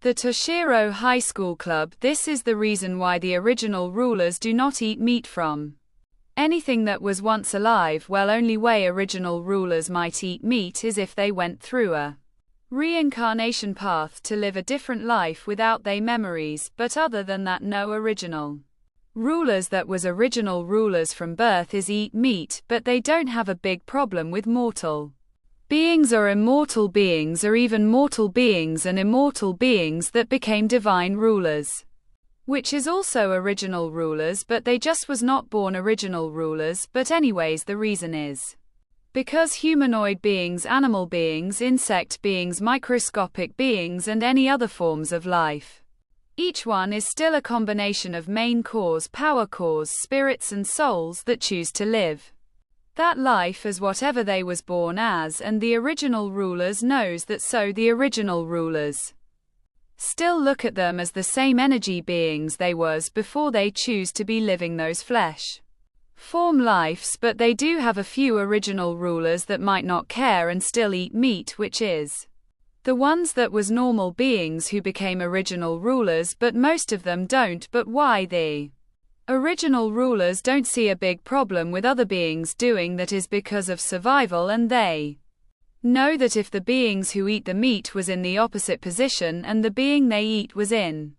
The Toshiro High School Club. This is the reason why the original rulers do not eat meat from anything that was once alive. Well, only way original rulers might eat meat is if they went through a reincarnation path to live a different life without they memories, but other than that no original rulers that was original rulers from birth is eat meat, but they don't have a big problem with mortal beings or immortal beings or even mortal beings and immortal beings that became divine rulers, which is also original rulers, but they just was not born original rulers. But anyways, the reason is because humanoid beings, animal beings, insect beings, microscopic beings and any other forms of life, each one is still a combination of main cause, power cause, spirits and souls that choose to live that life as whatever they was born as, and the original rulers knows that, so the original rulers still look at them as the same energy beings they was before they choose to be living those flesh form lives. But they do have a few original rulers that might not care and still eat meat, which is the ones that was normal beings who became original rulers, but most of them don't. But why the original rulers don't see a big problem with other beings doing that is because of survival, and they know that if the beings who eat the meat was in the opposite position and the being they eat was in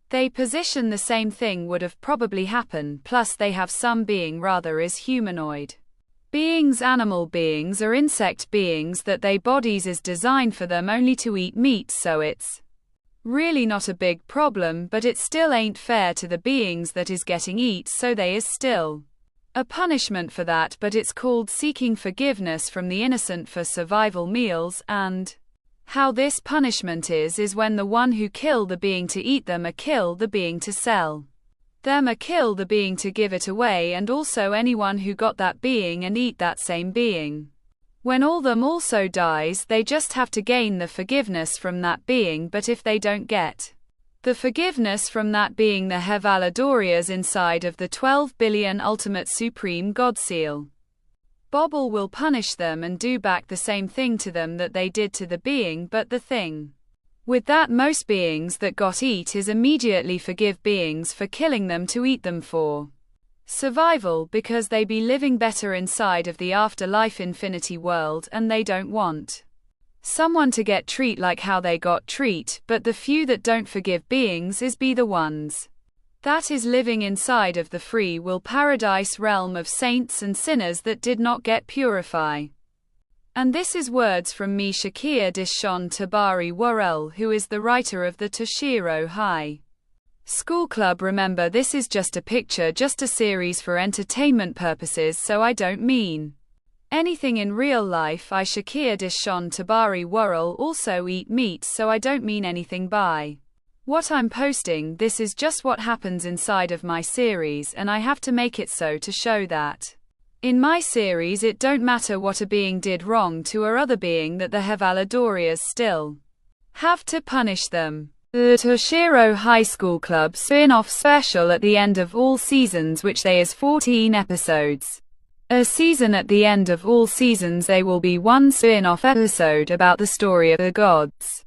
they position, the same thing would have probably happened. Plus they have some being rather is humanoid beings, animal beings or insect beings that they bodies is designed for them only to eat meat, so it's really not a big problem. But it still ain't fair to the beings that is getting eat, so they is still a punishment for that. But it's called seeking forgiveness from the innocent for survival meals, and how this punishment is when the one who kill the being to eat them or kill the being to sell them or kill the being to give it away, and also anyone who got that being and eat that same being. When all them also dies, they just have to gain the forgiveness from that being. But if they don't get the forgiveness from that being, the Hevaladorias inside of the 12 billion ultimate supreme God seal Bobble will punish them and do back the same thing to them that they did to the being. But the thing with that, most beings that got eat is immediately forgive beings for killing them to eat them for survival, because they be living better inside of the afterlife infinity world, and they don't want someone to get treat like how they got treat. But the few that don't forgive beings is be the ones that is living inside of the free will paradise realm of saints and sinners that did not get purify. And this is words from me, Shakir Dishon Tabari Worrell, who is the writer of the Toshiro High School Club. Remember, this is just a picture, just a series for entertainment purposes, so I don't mean anything in real life. I, Shakir Dishon Tabari Worrell, also eat meat, so I don't mean anything by what I'm posting. This is just what happens inside of my series, and I have to make it so to show that in my series it don't matter what a being did wrong to or other being, that the Hevaladorias still have to punish them. The Toshiro High School Club spin-off special at the end of all seasons, which they is 14 episodes a season. At the end of all seasons there will be one spin-off episode about the story of the gods.